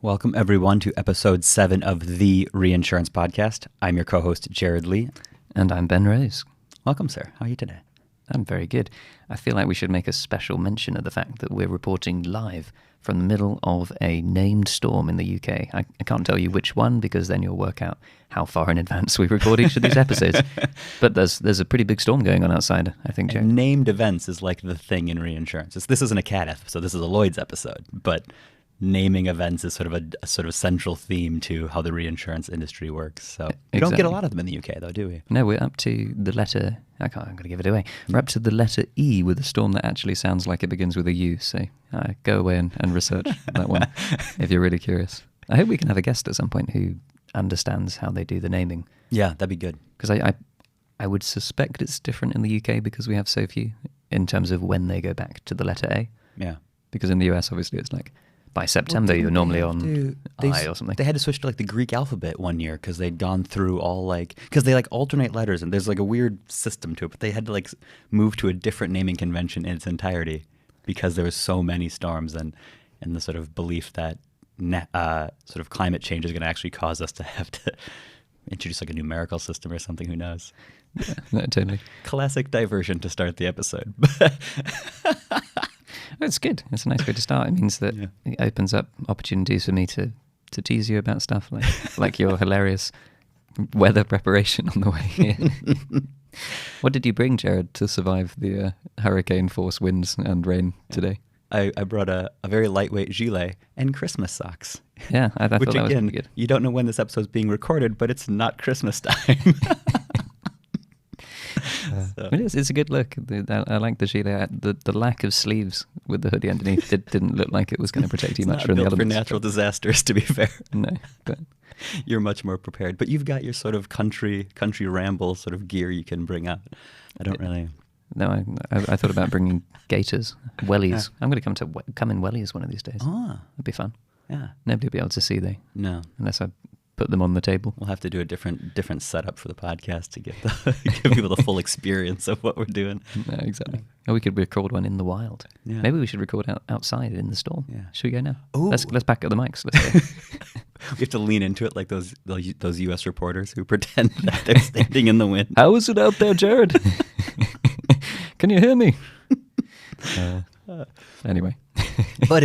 Welcome, everyone, to episode 7 of the Reinsurance podcast. I'm your co-host, Jerad Lee. And I'm Ben Rose. Welcome, sir. How are you today? I'm very good. I feel like we should make a special mention of the fact that we're reporting live from the middle of a named storm in the UK. I can't tell you which one, because then you'll work out how far in advance we record each of these episodes. But there's a pretty big storm going on outside, I think, Jerry. Named events is like the thing in reinsurance. This isn't a cat episode. This is a Lloyd's episode. But naming events is sort of a sort of central theme to how the reinsurance industry works. So we don't get a lot of them in the UK, though, do we? No, we're up to the letter... I'm going to give it away. We're up to the letter E with a storm that actually sounds like it begins with a U. So go away and research that one if you're really curious. I hope we can have a guest at some point who understands how they do the naming. Yeah, that'd be good. Because I would suspect it's different in the UK because we have so few in terms of when they go back to the letter A. Yeah. Because in the US, obviously, it's like by September, you're normally on I or something. They had to switch to like the Greek alphabet one year because they'd gone through all because they like alternate letters and there's like a weird system to it, but they had to like move to a different naming convention in its entirety because there was so many storms and the sort of belief that sort of climate change is going to actually cause us to have to introduce like a numerical system or something. Who knows? Yeah, no, totally. Classic diversion to start the episode. It's good. It's a nice way to start. It means that it opens up opportunities for me to tease you about stuff like your hilarious weather preparation on the way here. What did you bring, Jerad, to survive the hurricane force winds and rain today? I brought a very lightweight gilet and Christmas socks. Yeah, I thought which that was again, pretty good. You don't know when this episode is being recorded, but it's not Christmas time. So. It's a good look. I like the gilet. The lack of sleeves with the hoodie underneath didn't look like it was going to protect you much from the elements. Not built for natural disasters, to be fair. No, but you're much more prepared. But you've got your sort of country ramble sort of gear you can bring out. I don't really. No, I thought about bringing gaiters, wellies. I'm going to come in wellies one of these days. Ah, that'd be fun. Yeah, nobody will be able to see No, unless I put them on the table. We'll have to do a different setup for the podcast to give people the full experience of what we're doing. No, exactly. Or we could record one in the wild. Yeah. Maybe we should record outside in the storm. Yeah. Should we go now? Ooh. Let's pack up the mics. Let's go. We have to lean into it like those U.S. reporters who pretend that they're standing in the wind. How is it out there, Jerad? Can you hear me? Anyway. But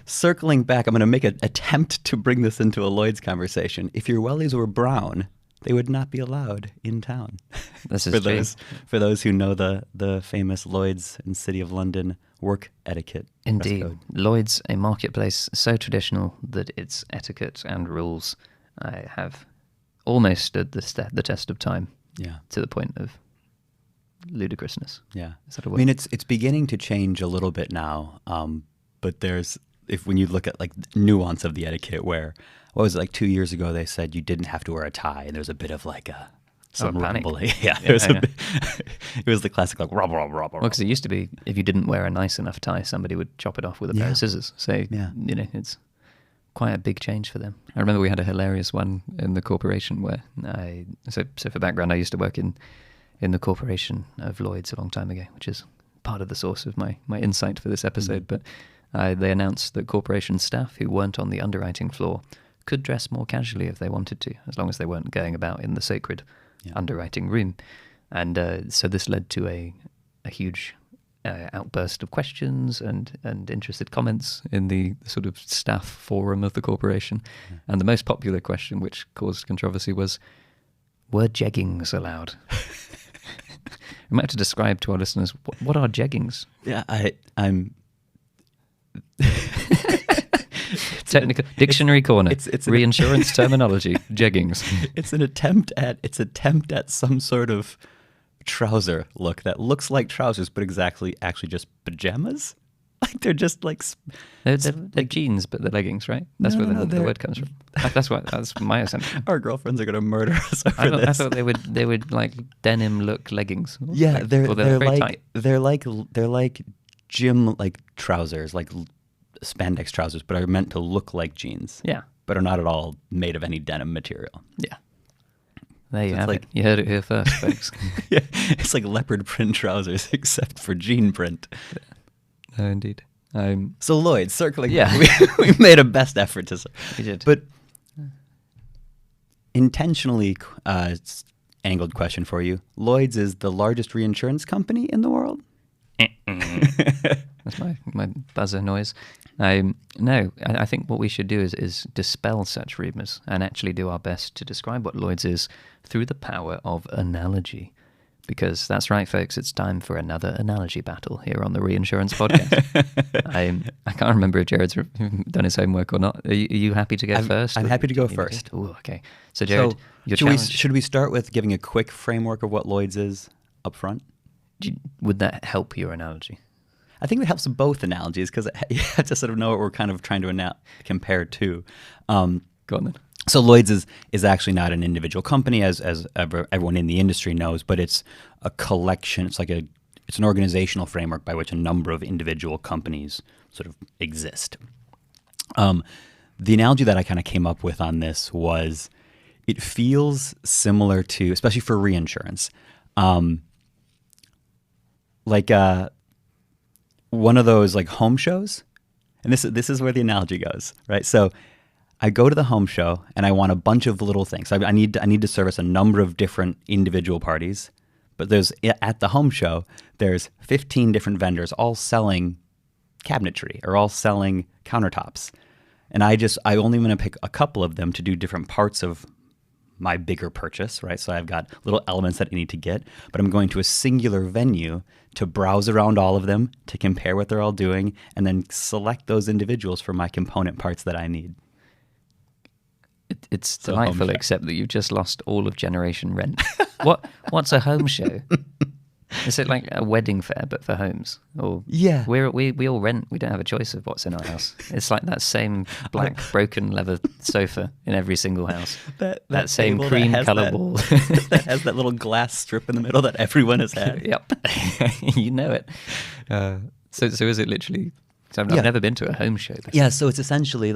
circling back, I'm going to make an attempt to bring this into a Lloyd's conversation. If your wellies were brown, they would not be allowed in town. This is for those who know the famous Lloyd's in City of London work etiquette. Indeed. Lloyd's, a marketplace so traditional that its etiquette and rules have almost stood the test of time. Yeah. To the point of ludicrousness. Yeah. Is that a word? I mean, it's beginning to change a little bit now, but when you look at like nuance of the etiquette, where what was it, like 2 years ago they said you didn't have to wear a tie, and there was a bit of like some rumbling. Yeah, it was the classic like rub. Well, because it used to be if you didn't wear a nice enough tie, somebody would chop it off with a pair of scissors. So it's quite a big change for them. I remember we had a hilarious one in the corporation where so for background, I used to work in the corporation of Lloyd's a long time ago, which is part of the source of my insight for this episode. But they announced that corporation staff who weren't on the underwriting floor could dress more casually if they wanted to, as long as they weren't going about in the sacred underwriting room. And so this led to a huge outburst of questions and interested comments in the sort of staff forum of the corporation. Yeah. And the most popular question, which caused controversy, was, were jeggings allowed? We might have to describe to our listeners what are jeggings. Yeah, I'm. Technical dictionary corner. It's reinsurance terminology. Jeggings. It's an attempt at some sort of trouser look that looks like trousers, but actually just pajamas. Like they're just like they're jeans, but they're leggings, right? That's where the word comes from. That's my assumption. Our girlfriends are going to murder us over this. I thought they would like denim look leggings. Yeah, they're very like tight. They're like gym like trousers, like spandex trousers, but are meant to look like jeans. Yeah, but are not at all made of any denim material. Yeah. There you have it. You heard it here first, folks. Yeah, it's like leopard print trousers, except for jean print. Yeah. No, indeed. So Lloyd, circling, Yeah. we made a best effort to. We did. But intentionally angled question for you. Lloyd's is the largest reinsurance company in the world? That's my buzzer noise. No, I think what we should do is dispel such rumours and actually do our best to describe what Lloyd's is through the power of analogy. Because that's right, folks, it's time for another analogy battle here on the Reinsurance podcast. I can't remember if Jerad's done his homework or not. Are you happy to go first? I'm happy to go first. Oh, okay. So, Jerad, your challenge... Should we start with giving a quick framework of what Lloyd's is up front? Would that help your analogy? I think it helps both analogies because you have to sort of know what we're kind of trying to compare to. Go on then. So Lloyd's is actually not an individual company, as everyone in the industry knows, but it's a collection. It's an organizational framework by which a number of individual companies sort of exist. The analogy that I kind of came up with on this was, it feels similar to, especially for reinsurance, one of those like home shows, and this is where the analogy goes, right? So I go to the home show and I want a bunch of little things. I need to service a number of different individual parties, but at the home show there's 15 different vendors all selling cabinetry or all selling countertops, and I only want to pick a couple of them to do different parts of my bigger purchase, right? So I've got little elements that I need to get, but I'm going to a singular venue to browse around all of them, to compare what they're all doing, and then select those individuals for my component parts that I need. It's delightful, except that you've just lost all of Generation Rent. What's a home show? Is it like a wedding fair, but for homes? Or yeah, we all rent. We don't have a choice of what's in our house. It's like that same black broken leather sofa in every single house. That same cream colour wall that has that little glass strip in the middle that everyone has had. Yep, you know it. So is it literally? So I've never been to a home show before. Yeah, so it's essentially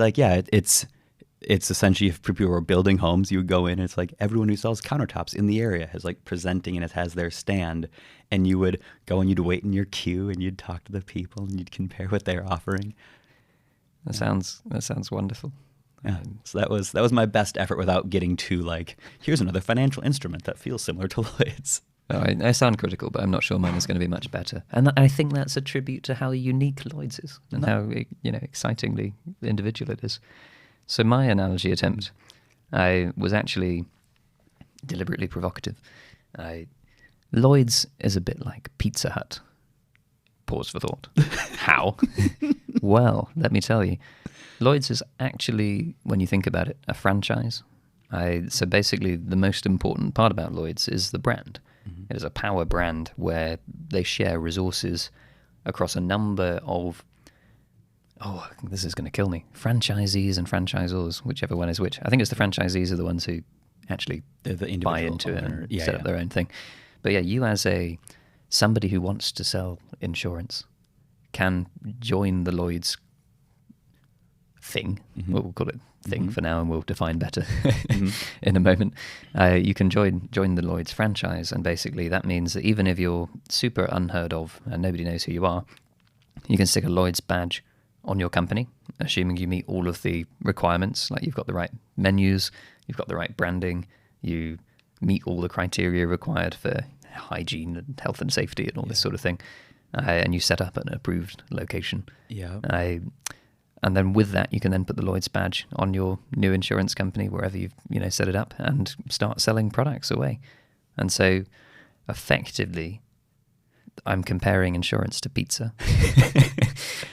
it's essentially, if people were building homes, you would go in and it's like everyone who sells countertops in the area is like presenting and it has their stand, and you would go and you'd wait in your queue and you'd talk to the people and you'd compare what they're offering. That sounds wonderful. Yeah. So that was my best effort without getting too like, here's another financial instrument that feels similar to Lloyd's. Oh, I sound critical, but I'm not sure mine is going to be much better. And I think that's a tribute to how unique Lloyd's is and how excitingly individual it is. So my analogy attempt was actually deliberately provocative. Lloyd's is a bit like Pizza Hut. Pause for thought. How? Well, let me tell you. Lloyd's is actually, when you think about it, a franchise. So basically, the most important part about Lloyd's is the brand. Mm-hmm. It is a power brand where they share resources across a number of, this is going to kill me, franchisees and franchisors, whichever one is which. I think it's the franchisees are the ones who actually buy into it and set up their own thing. But yeah, you as somebody who wants to sell insurance can join the Lloyd's thing. Mm-hmm. We'll call it thing for now, and we'll define better in a moment. You can join the Lloyd's franchise, and basically that means that even if you're super unheard of and nobody knows who you are, you can stick a Lloyd's badge on your company, assuming you meet all of the requirements, like you've got the right menus, you've got the right branding, you meet all the criteria required for hygiene and health and safety and all this sort of thing, and you set up an approved location. Yeah. And then with that, you can then put the Lloyd's badge on your new insurance company, wherever you've set it up, and start selling products away. And so effectively, I'm comparing insurance to pizza.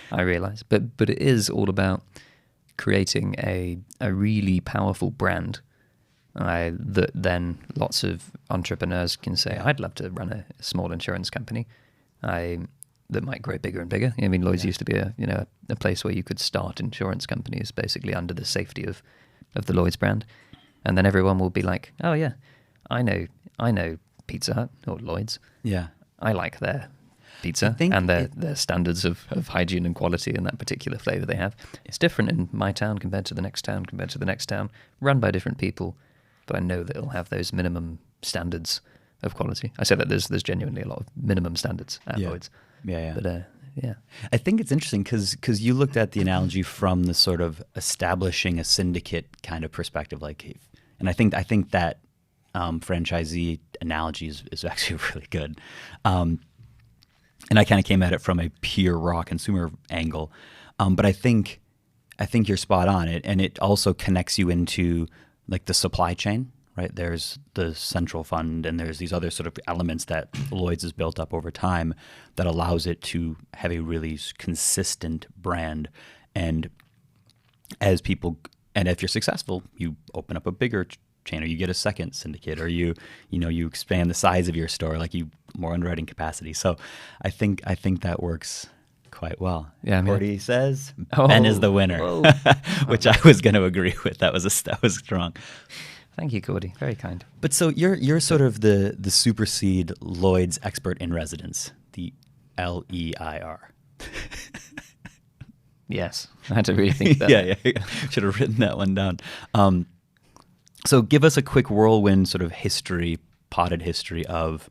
I realize, but it is all about creating a really powerful brand that then lots of entrepreneurs can say, I'd love to run a small insurance company that might grow bigger and bigger. I mean, Lloyd's used to be a place where you could start insurance companies basically under the safety of the Lloyd's brand, and then everyone will be like, oh yeah, I know Pizza Hut or Lloyd's. Yeah, I like their pizza and their standards of hygiene and quality and that particular flavor they have. It's different in my town compared to the next town, run by different people, but I know that it'll have those minimum standards of quality. I say that there's genuinely a lot of minimum standards at Lloyd's. Yeah. But Yeah. I think it's interesting because you looked at the analogy from the sort of establishing a syndicate kind of perspective, and I think that franchisee analogy is actually really good. And I kind of came at it from a pure raw consumer angle, but I think you're spot on. And it also connects you into like the supply chain. Right, there's the central fund, and there's these other sort of elements that Lloyd's has built up over time that allows it to have a really consistent brand. And if you're successful, you open up a bigger chain, or you get a second syndicate, or you expand the size of your store, more underwriting capacity. So I think that works quite well. Yeah, Cordy says Ben is the winner, which I was going to agree with. That was strong. Thank you, Cordy. Very kind. But so you're sort of the supersede Lloyd's expert in residence, the LEIR. Yes, I had to really think that. Yeah. Should have written that one down. So give us a quick whirlwind sort of potted history of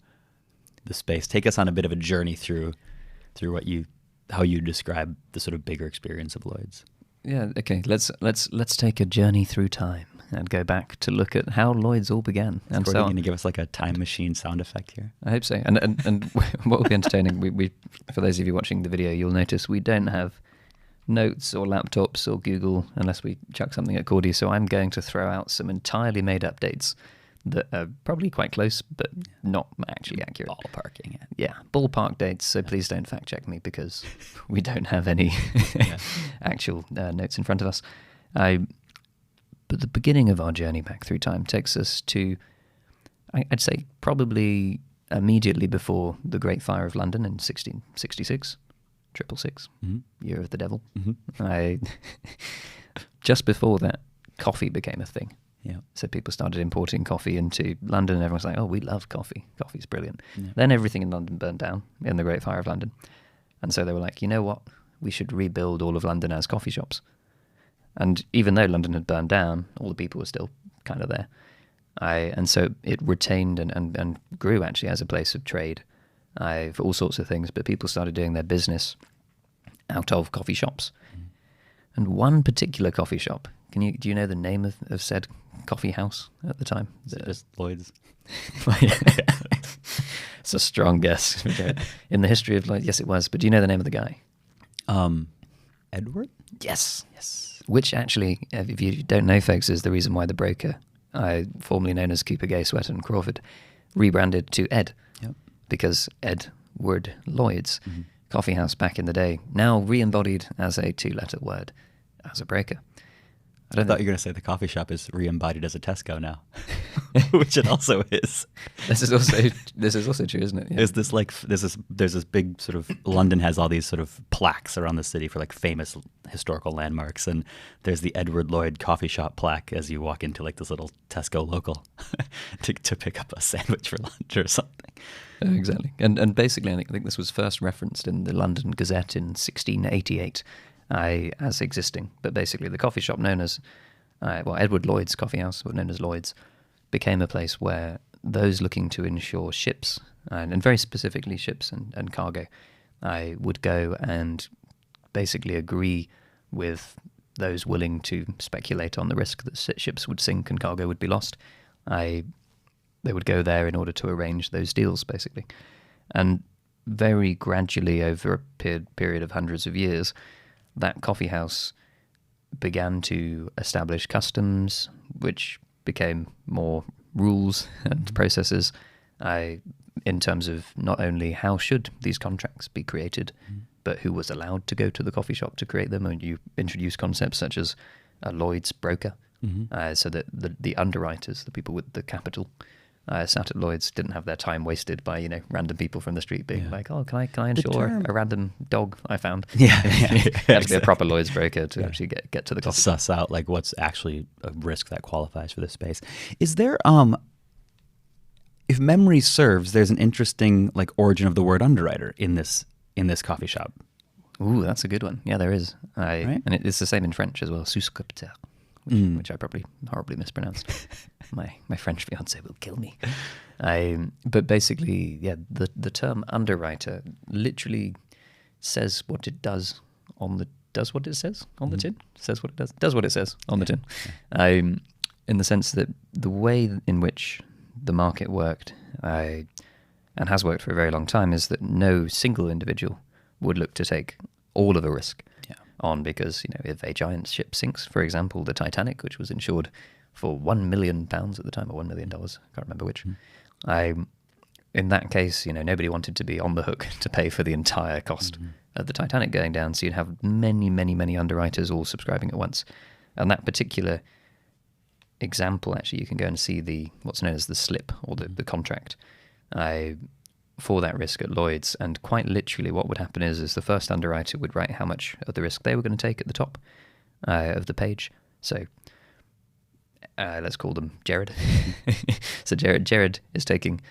the space. Take us on a bit of a journey through how you describe the sort of bigger experience of Lloyd's. Yeah. Okay. Let's take a journey through time and go back to look at how Lloyd's all began. And so, are you going to give us like a time machine sound effect here? I hope so. And what will be entertaining, we for those of you watching the video, you'll notice we don't have notes or laptops or Google unless we chuck something at Cordy. So I'm going to throw out some entirely made up dates that are probably quite close, but not actually accurate. Ballparking it. Yeah, ballpark dates. So please don't fact check me because we don't have any actual notes in front of us. But the beginning of our journey back through time takes us to, I'd say, probably immediately before the Great Fire of London in 1666, 666, Year of the Devil. Mm-hmm. Just before that, coffee became a thing. Yeah. So people started importing coffee into London, and everyone's like, oh, we love coffee. Coffee's brilliant. Yeah. Then everything in London burned down in the Great Fire of London. And so they were like, you know what? We should rebuild all of London as coffee shops. And even though London had burned down, all the people were still kind of there. And so it retained and grew actually as a place of trade for all sorts of things. But people started doing their business out of coffee shops. And one particular coffee shop, do you know the name of said coffee house at the time? Is it just Lloyd's? It's a strong guess. In the history of Lloyd, yes it was. But do you know the name of the guy? Edward? Yes. Which actually, if you don't know, folks, is the reason why the broker, formerly known as Cooper, Gay, Sweat and Crawford, rebranded to Ed. Yep. Because Edward Lloyd's coffee house back in the day, now re-embodied as a 2-letter word, as a broker. I thought you were going to say the coffee shop is re-embodied as a Tesco now, which it also is. This is also true, isn't it? Yeah. There's this big sort of, London has all these sort of plaques around the city for like famous historical landmarks, and there's the Edward Lloyd coffee shop plaque as you walk into like this little Tesco local to pick up a sandwich for lunch or something. Exactly, and basically I think this was first referenced in the London Gazette in 1688. As existing, but basically the coffee shop known as, Edward Lloyd's coffee house, known as Lloyd's, became a place where those looking to insure ships, and very specifically ships and cargo, would go and basically agree with those willing to speculate on the risk that ships would sink and cargo would be lost. They would go there in order to arrange those deals, basically. And very gradually over a period of hundreds of years, that coffee house began to establish customs, which became more rules and processes in terms of not only how should these contracts be created, but who was allowed to go to the coffee shop to create them. And you introduce concepts such as a Lloyd's broker, so that the underwriters, the people with the capital, sat at Lloyd's, didn't have their time wasted by random people from the street being like, oh, can I insure a random dog I found? Yeah, you had to be a proper Lloyd's broker to actually get to the coffee. Suss out like what's actually a risk that qualifies for this space. Is there if memory serves, there's an interesting like origin of the word underwriter in this coffee shop. Ooh, that's a good one. Yeah, there is. Right? And it's the same in French as well, souscripteur, which I probably horribly mispronounced. My French fiance will kill me. But basically, yeah, the term underwriter literally says what it does on the does what it says on the tin, says what it does what it says on the tin. In the sense that the way in which the market worked, and has worked for a very long time, is that no single individual would look to take all of the risk on, because if a giant ship sinks, for example, the Titanic, which was insured for £1 million at the time, or $1 million, I can't remember which. In that case, nobody wanted to be on the hook to pay for the entire cost of the Titanic going down. So you'd have many, many, many underwriters all subscribing at once. And that particular example, actually, you can go and see what's known as the slip, or the contract for that risk at Lloyd's. And quite literally what would happen is the first underwriter would write how much of the risk they were going to take at the top of the page. So let's call them Jerad. So Jerad is taking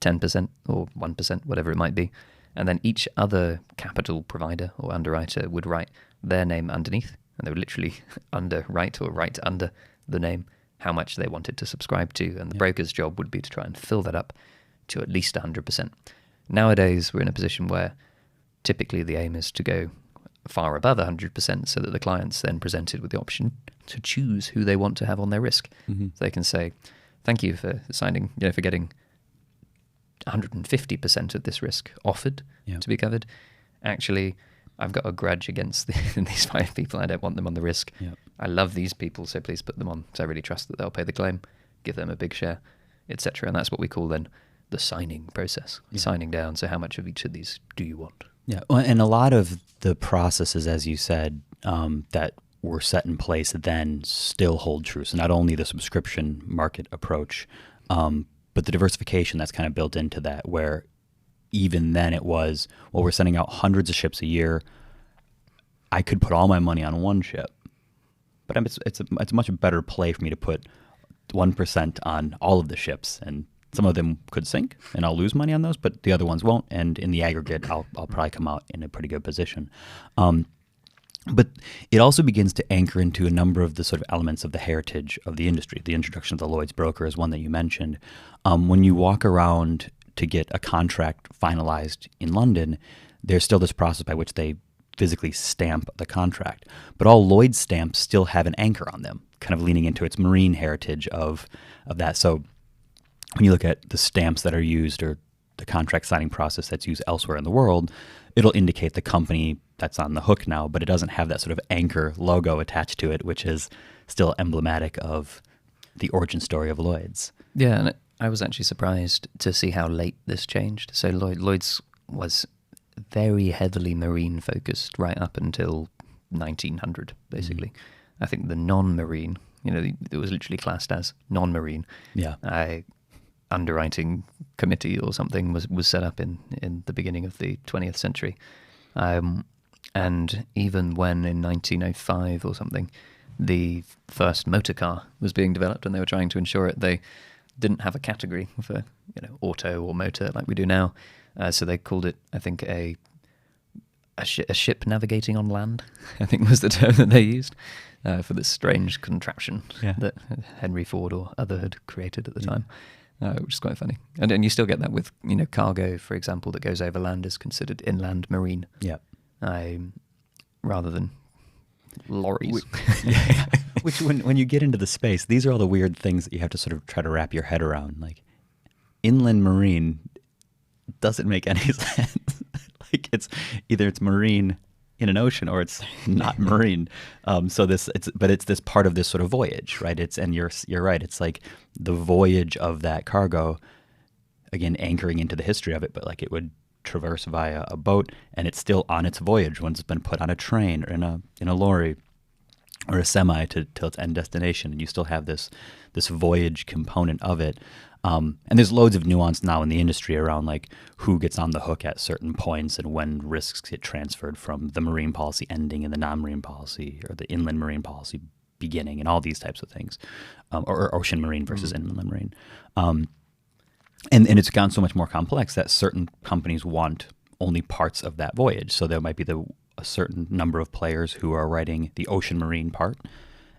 10% or 1%, whatever it might be. And then each other capital provider or underwriter would write their name underneath, and they would literally underwrite or write under the name how much they wanted to subscribe to. And the broker's job would be to try and fill that up to at least 100%. Nowadays, we're in a position where typically the aim is to go far above 100%, so that the client's then presented with the option to choose who they want to have on their risk. So they can say, thank you for signing, for getting 150% of this risk offered to be covered. Actually, I've got a grudge against these 5 people. I don't want them on the risk. I love these people, so please put them on, because I really trust that they'll pay the claim, give them a big share, etc. And that's what we call then the signing process, signing down. So how much of each of these do you want? Yeah, and a lot of the processes, as you said, that were set in place then still hold true. So not only the subscription market approach, but the diversification that's kind of built into that, where even then it was, well, we're sending out hundreds of ships a year. I could put all my money on one ship, but it's a much better play for me to put 1% on all of the ships, and some of them could sink, and I'll lose money on those, but the other ones won't. And in the aggregate, I'll probably come out in a pretty good position. But it also begins to anchor into a number of the sort of elements of the heritage of the industry. The introduction of the Lloyd's broker is one that you mentioned. When you walk around to get a contract finalized in London, there's still this process by which they physically stamp the contract. But all Lloyd's stamps still have an anchor on them, kind of leaning into its marine heritage of that. So when you look at the stamps that are used, or the contract signing process that's used elsewhere in the world, it'll indicate the company that's on the hook now, but it doesn't have that sort of anchor logo attached to it, which is still emblematic of the origin story of Lloyd's. Yeah, and I was actually surprised to see how late this changed. So Lloyd's was very heavily marine focused right up until 1900, basically. I think the non-marine, it was literally classed as non-marine. Underwriting committee or something was set up in the beginning of the 20th century. And even when in 1905 or something, the first motor car was being developed and they were trying to insure it, they didn't have a category for auto or motor like we do now. So they called it, I think, a ship navigating on land, I think was the term that they used for this strange contraption that Henry Ford or other had created at the time. Which is quite funny. And you still get that with, cargo, for example, that goes over land is considered inland marine. Rather than lorries. Which when you get into the space, these are all the weird things that you have to sort of try to wrap your head around. Like, inland marine doesn't make any sense. Like, it's either it's marine in an ocean or it's not marine. So it's this part of this sort of voyage, right? You're right. It's like the voyage of that cargo, again, anchoring into the history of it, but like it would traverse via a boat, and it's still on its voyage once it's been put on a train or in a lorry or a semi till its end destination, and you still have this voyage component of it. And there's loads of nuance now in the industry around like who gets on the hook at certain points and when risks get transferred from the marine policy ending and the non-marine policy, or the inland marine policy beginning, and all these types of things, or ocean marine versus inland marine. And it's gotten so much more complex that certain companies want only parts of that voyage. So there might be a certain number of players who are writing the ocean marine part,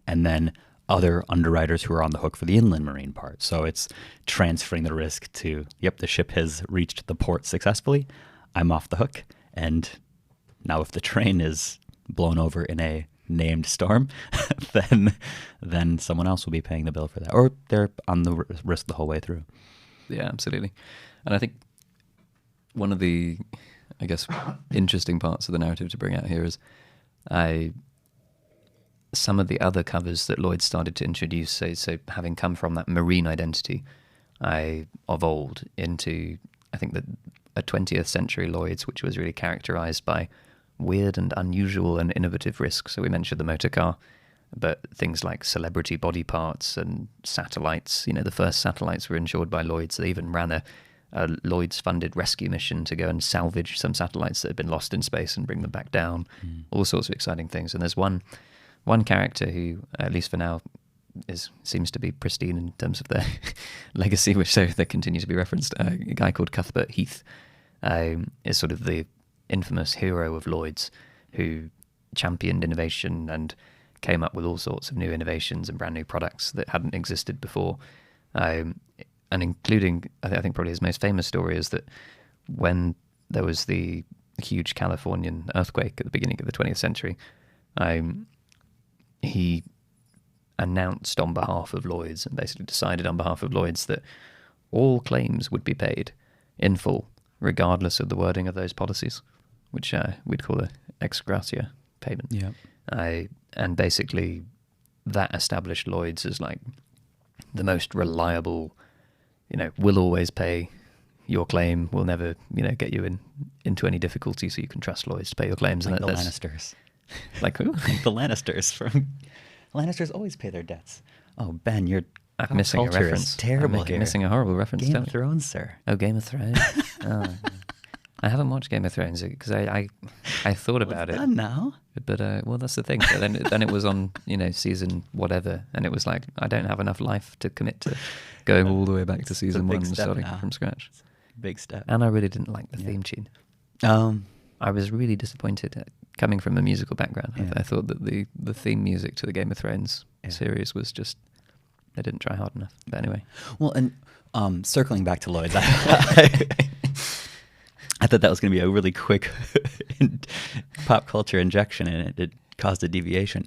and then other underwriters who are on the hook for the inland marine part. So it's transferring the risk to, the ship has reached the port successfully, I'm off the hook, and Now, if the train is blown over in a named storm, then someone else will be paying the bill for that, or they're on the risk the whole way through. Yeah, absolutely. And I think one of the, I guess, interesting parts of the narrative to bring out here is some of the other covers that Lloyd started to introduce, so having come from that marine identity of old into, I think, a 20th century Lloyd's, which was really characterized by weird and unusual and innovative risks. So we mentioned the motor car, but things like celebrity body parts and satellites. The first satellites were insured by Lloyd's. They even ran a Lloyd's-funded rescue mission to go and salvage some satellites that had been lost in space and bring them back down. All sorts of exciting things. And there's one character who, at least for now, seems to be pristine in terms of their legacy, which so they continue to be referenced. A guy called Cuthbert Heath is sort of the infamous hero of Lloyd's, who championed innovation and came up with all sorts of new innovations and brand new products that hadn't existed before. And including, I think probably his most famous story is that when there was the huge Californian earthquake at the beginning of the 20th century, he announced on behalf of Lloyd's and basically decided on behalf of Lloyd's that all claims would be paid in full, regardless of the wording of those policies, which we'd call a ex gratia payment. Yeah. And basically that established Lloyd's as like the most reliable, will always pay your claim, will never, get you into any difficulty, so you can trust Lloyd's to pay your claims. Like and the Lannisters. Like who? Like the Lannisters Lannisters always pay their debts. Oh, Ben, you're missing a reference. Terrible here. Missing a horrible reference. Game of Thrones, sir. Oh, Game of Thrones. Oh, I haven't watched Game of Thrones because I thought about it. Done now. But well, that's the thing. So then it was on season whatever, and it was like I don't have enough life to commit to going all the way back to season 1 and starting from scratch. Big step. And I really didn't like the theme tune. I was really disappointed. Coming from a musical background, I thought that the theme music to the Game of Thrones series was just, they didn't try hard enough. But anyway. Well, and circling back to Lloyd's, I thought that was going to be a really quick pop culture injection, and it caused a deviation.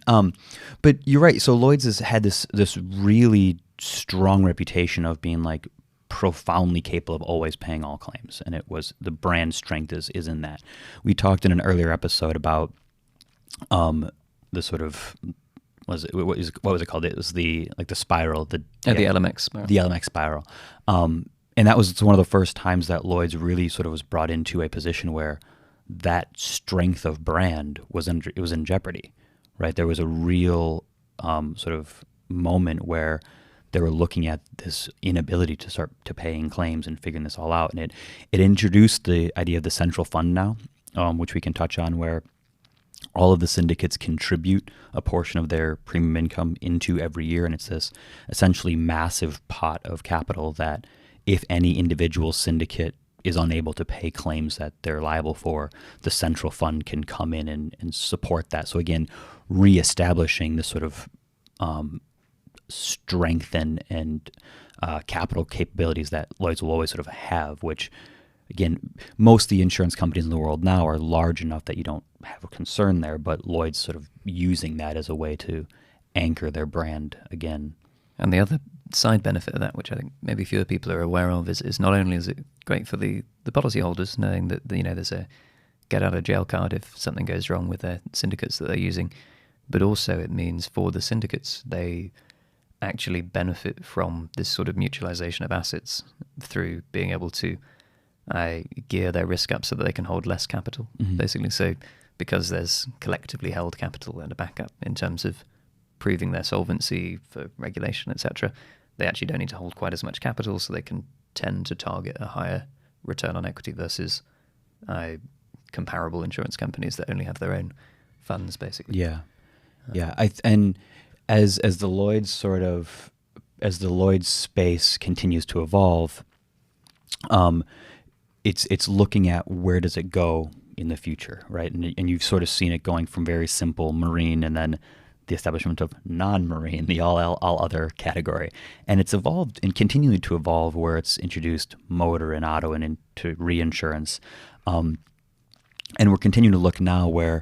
But you're right. So Lloyd's has had this really strong reputation of being like profoundly capable of always paying all claims, and it was the brand strength is in that. We talked in an earlier episode about the sort of what was it called? It was the spiral, the LMX spiral. The LMX spiral. And that was one of the first times that Lloyd's really sort of was brought into a position where that strength of brand was in jeopardy, right? There was a real sort of moment where they were looking at this inability to start to paying claims and figuring this all out. And it introduced the idea of the central fund now, which we can touch on, where all of the syndicates contribute a portion of their premium income into every year. And it's this essentially massive pot of capital that if any individual syndicate is unable to pay claims that they're liable for, the central fund can come in and support that. So again, reestablishing this sort of strength and capital capabilities that Lloyd's will always sort of have, which again, most of the insurance companies in the world now are large enough that you don't have a concern there, but Lloyd's sort of using that as a way to anchor their brand again. And the other side benefit of that, which I think maybe fewer people are aware of, is not only is it great for the policyholders, knowing that there's a get out of jail card if something goes wrong with their syndicates that they're using, but also it means for the syndicates, they actually benefit from this sort of mutualization of assets through being able to gear their risk up so that they can hold less capital, basically. So because there's collectively held capital and a backup in terms of proving their solvency for regulation, etc., they actually don't need to hold quite as much capital, so they can tend to target a higher return on equity versus comparable insurance companies that only have their own funds, basically. Yeah. And as the Lloyd's space continues to evolve, it's looking at where does it go in the future, right? And you've sort of seen it going from very simple marine, and then the establishment of non-marine, the all other category, and it's evolved and continuing to evolve, where it's introduced motor and auto and into reinsurance. And we're continuing to look now where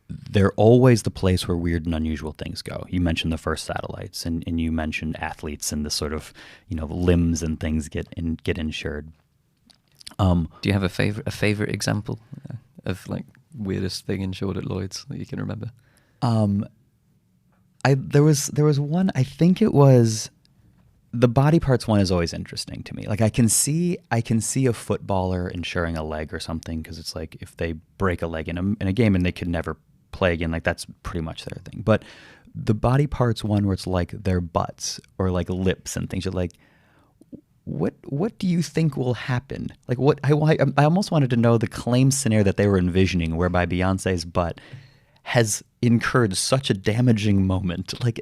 they're always the place where weird and unusual things go. You mentioned the first satellites, and you mentioned athletes and the sort of, limbs and things get insured. Do you have a favorite example of like weirdest thing insured at Lloyd's that you can remember? There was one. I think it was the body parts one is always interesting to me. Like I can see a footballer insuring a leg or something, because it's like if they break a leg in a game and they could never play again, like that's pretty much their thing. But the body parts one, where it's like their butts or like lips and things, you're like, what do you think will happen? Like what I almost wanted to know the claim scenario that they were envisioning, whereby Beyonce's butt has incurred such a damaging moment. Like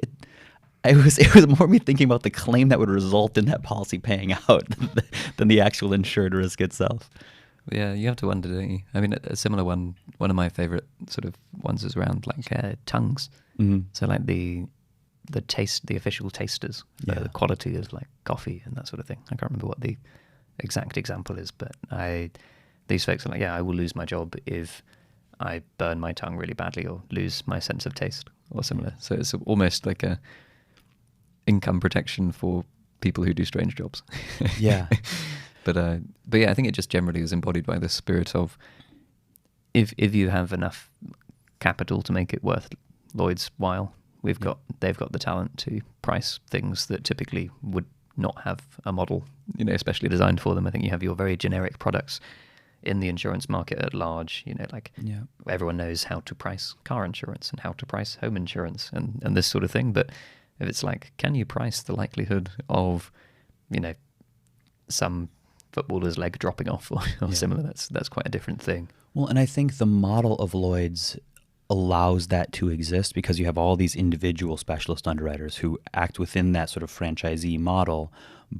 it was more me thinking about the claim that would result in that policy paying out than the actual insured risk itself. Yeah, you have to wonder, don't you? I mean, a similar one of my favorite sort of ones is around like tongues. Mm-hmm. So like the taste, the official tasters, the quality of like coffee and that sort of thing. I can't remember what the exact example is, but these folks are like, I will lose my job if I burn my tongue really badly or lose my sense of taste or similar. So it's almost like a income protection for people who do strange jobs. Yeah. But yeah, I think it just generally is embodied by this spirit of if you have enough capital to make it worth Lloyd's while, they've got the talent to price things that typically would not have a model, especially designed for them. I think you have your very generic products in the insurance market at large, everyone knows how to price car insurance and how to price home insurance and this sort of thing. But if it's like, can you price the likelihood of, some footballer's leg dropping off or similar, that's quite a different thing. Well, and I think the model of Lloyd's allows that to exist because you have all these individual specialist underwriters who act within that sort of franchisee model,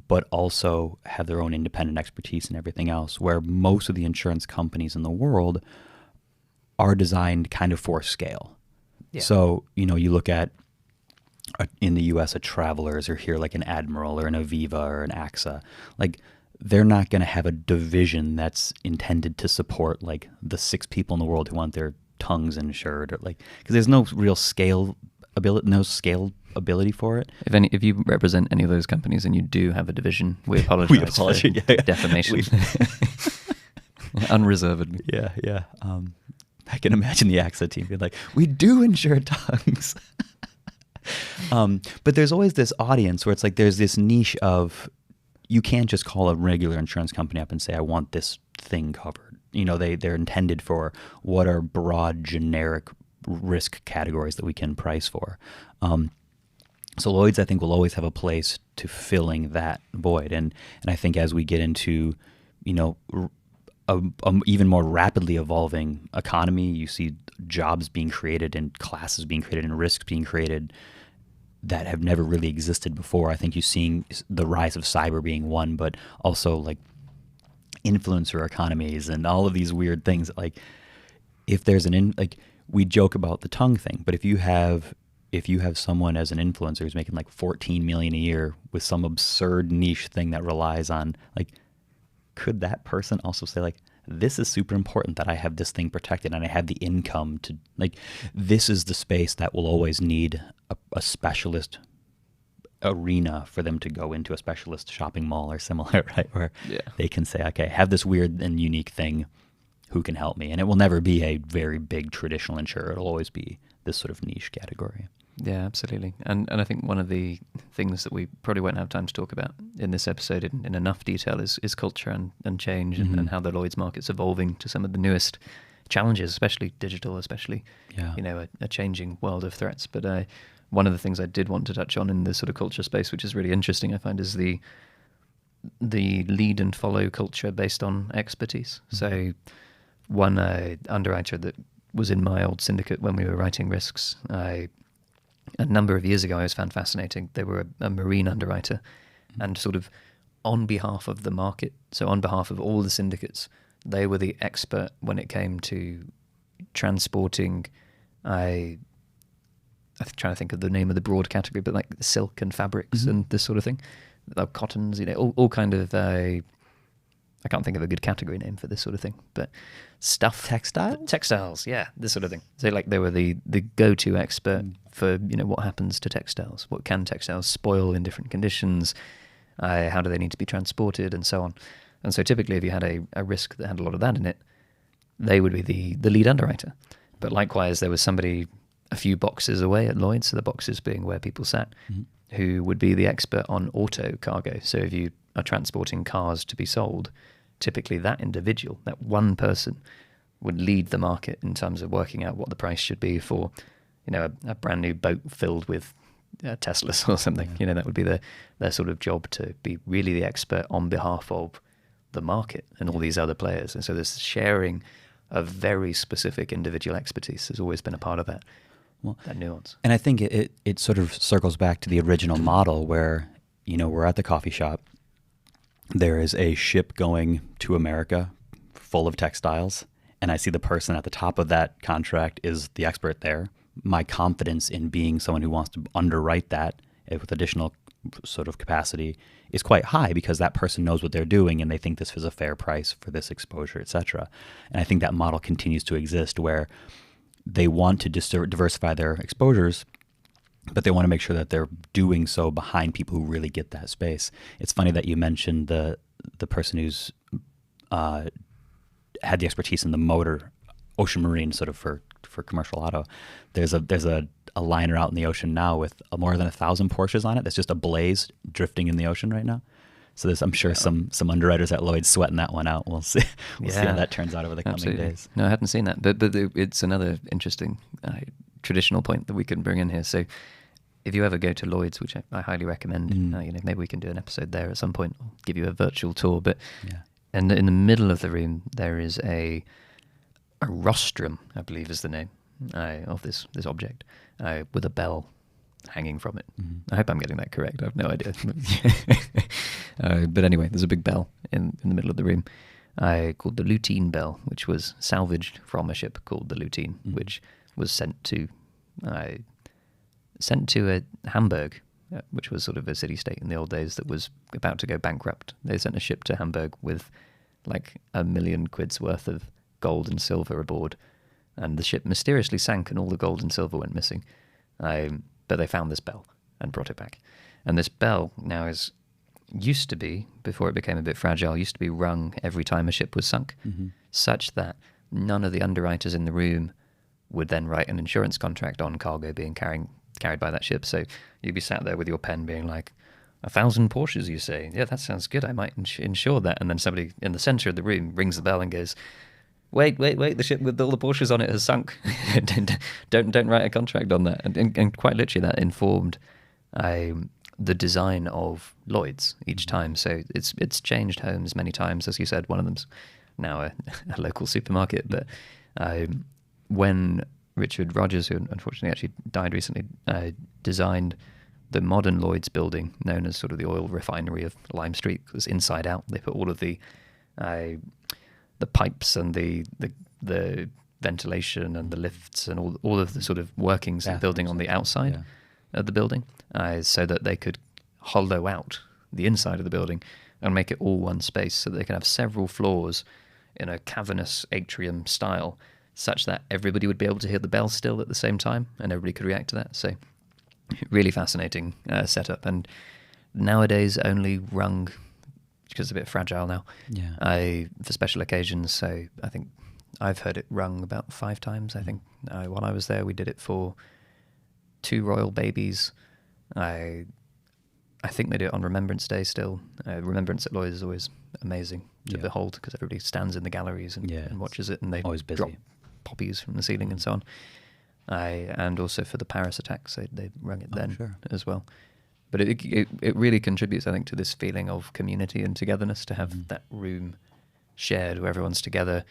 but also have their own independent expertise and everything else, where most of the insurance companies in the world are designed kind of for scale. Yeah. So, you look at in the U.S. a Travelers, or here like an Admiral or an Aviva or an AXA, like they're not going to have a division that's intended to support like the 6 people in the world who want their tongues insured, or like, because there's no real scale ability for it. If you represent any of those companies and you do have a division, we apologize. For defamation. Unreservedly. Yeah. I can imagine the AXA team being like, we do insure tongues. But there's always this audience where it's like there's this niche of, you can't just call a regular insurance company up and say, I want this thing covered. They're intended for what are broad, generic risk categories that we can price for. So Lloyd's, I think, will always have a place to filling that void. And I think as we get into, a even more rapidly evolving economy, you see jobs being created and classes being created and risks being created that have never really existed before. I think you're seeing the rise of cyber being one, but also like influencer economies and all of these weird things. Like if there's we joke about the tongue thing, but if you have someone as an influencer who's making like $14 million a year with some absurd niche thing that relies on, like, could that person also say like, this is super important that I have this thing protected and I have the income to, like, this is the space that will always need a specialist arena for them to go into, a specialist shopping mall or similar, right? Where they can say, okay, I have this weird and unique thing, who can help me? And it will never be a very big traditional insurer. It'll always be this sort of niche category. Yeah, absolutely. And I think one of the things that we probably won't have time to talk about in this episode in enough detail is culture and change, and how the Lloyd's market's evolving to some of the newest challenges, especially digital, especially a changing world of threats. But one of the things I did want to touch on in the sort of culture space, which is really interesting, I find, is the lead and follow culture based on expertise. So one underwriter that was in my old syndicate when we were writing risks, a number of years ago, I always found fascinating. They were a marine underwriter, and sort of on behalf of the market, so on behalf of all the syndicates, they were the expert when it came to transporting, I'm trying to think of the name of the broad category, but like silk and fabrics and this sort of thing, cottons, all kind of I can't think of a good category name for this sort of thing, but stuff. Textiles, yeah, this sort of thing. So like they were the go-to expert for, what happens to textiles. What can textiles spoil in different conditions? How do they need to be transported and so on? And so typically if you had a risk that had a lot of that in it, they would be the lead underwriter. But likewise, there was somebody a few boxes away at Lloyd, so the boxes being where people sat, who would be the expert on auto cargo. So if you are transporting cars to be sold, typically that individual, that one person, would lead the market in terms of working out what the price should be for, a brand new boat filled with Teslas or something. Yeah. That would be their sort of job, to be really the expert on behalf of the market and all these other players. And so this sharing of very specific individual expertise has always been a part of that. That nuance. And I think it sort of circles back to the original model where, we're at the coffee shop. There is a ship going to America full of textiles, and I see the person at the top of that contract is the expert there. My confidence in being someone who wants to underwrite that with additional sort of capacity is quite high, because that person knows what they're doing and they think this is a fair price for this exposure, et cetera. And I think that model continues to exist where they want to diversify their exposures, but they want to make sure that they're doing so behind people who really get that space. It's funny that you mentioned the person who's had the expertise in the motor, ocean marine, sort of for commercial auto. There's a liner out in the ocean now with more than 1,000 Porsches on it. That's just ablaze, drifting in the ocean right now. So I'm sure some underwriters at Lloyd sweating that one out. We'll see. We'll see how that turns out over the coming days. No, I hadn't seen that, but it's another interesting traditional point that we can bring in here. So if you ever go to Lloyd's, which I highly recommend, maybe we can do an episode there at some point. I'll give you a virtual tour. But and in the middle of the room there is a rostrum, I believe is the name of this object, with a bell hanging from it. I hope I'm getting that correct. I have no idea. But anyway, there's a big bell in the middle of the room called the Lutein bell, which was salvaged from a ship called the Lutein, which was sent to Hamburg, which was sort of a city-state in the old days that was about to go bankrupt. They sent a ship to Hamburg with like £1 million worth of gold and silver aboard, and the ship mysteriously sank and all the gold and silver went missing. But they found this bell and brought it back. And this bell now used to be, before it became a bit fragile, used to be rung every time a ship was sunk, such that none of the underwriters in the room would then write an insurance contract on cargo being carried by that ship. So you'd be sat there with your pen being like, 1,000 Porsches, you say? Yeah, that sounds good. I might insure that. And then somebody in the center of the room rings the bell and goes, Wait, the ship with all the Porsches on it has sunk. don't write a contract on that. And quite literally that informed the design of Lloyd's each time. So it's changed homes many times. As you said, one of them's now a local supermarket. But when Richard Rogers, who unfortunately actually died recently, designed the modern Lloyd's building, known as sort of the oil refinery of Lime Street, was inside out. They put all of the pipes and the ventilation and the lifts and all of the sort of workings of the building on the outside of the building, so that they could hollow out the inside of the building and make it all one space, so that they can have several floors in a cavernous atrium style, such that everybody would be able to hear the bell still at the same time and everybody could react to that. So really fascinating setup, and nowadays only rung, because it's a bit fragile now, for special occasions. So I think I've heard it rung about 5 times. I think while I was there, we did it for 2 royal babies. I think they do it on Remembrance Day still. Remembrance at Lloyd is always amazing to behold, because everybody stands in the galleries and watches it, and they always busy. Drop poppies from the ceiling and so on. And also for the Paris attacks, they rung it then as well. But it really contributes, I think, to this feeling of community and togetherness, to have that room shared where everyone's together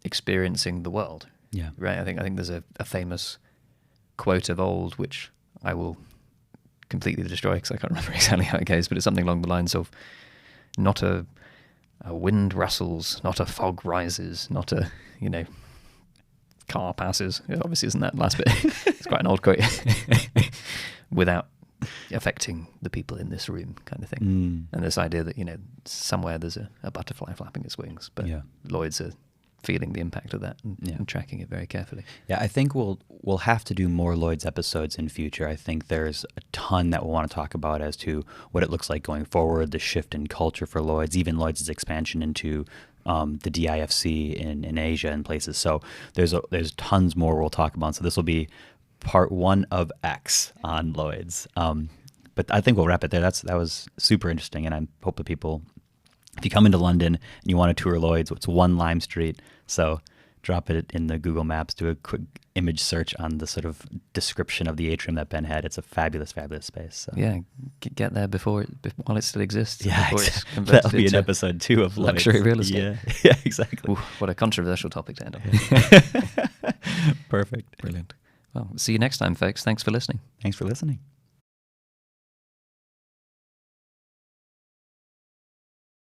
experiencing the world. Yeah. Right? I think there's a famous quote of old, which I will completely destroy because I can't remember exactly how it goes, but it's something along the lines of, not a wind rustles, not a fog rises, not a, car passes. It obviously isn't that last bit. It's quite an old quote. Without affecting the people in this room kind of thing. And this idea that, somewhere there's a butterfly flapping its wings, but Lloyd's are feeling the impact of that and tracking it very carefully. Yeah, I think we'll have to do more Lloyd's episodes in future. I think there's a ton that we'll want to talk about as to what it looks like going forward, the shift in culture for Lloyd's, even Lloyd's expansion into the DIFC in Asia and places. So there's tons more we'll talk about. So this will be part 1 of X on Lloyd's. But I think we'll wrap it there. That was super interesting, and I hope that people, if you come into London and you want to tour Lloyd's, it's 1 Lime Street. So drop it in the Google Maps, do a quick image search on the sort of description of the atrium that Ben had. It's a fabulous, fabulous space. So. Yeah, get there while it still exists. Yeah, exactly. That'll be in episode 2 of Lloyd's. Luxury real estate. Yeah, exactly. Ooh, what a controversial topic to end on. Perfect. Brilliant. Well, see you next time, folks. Thanks for listening. Thanks for listening.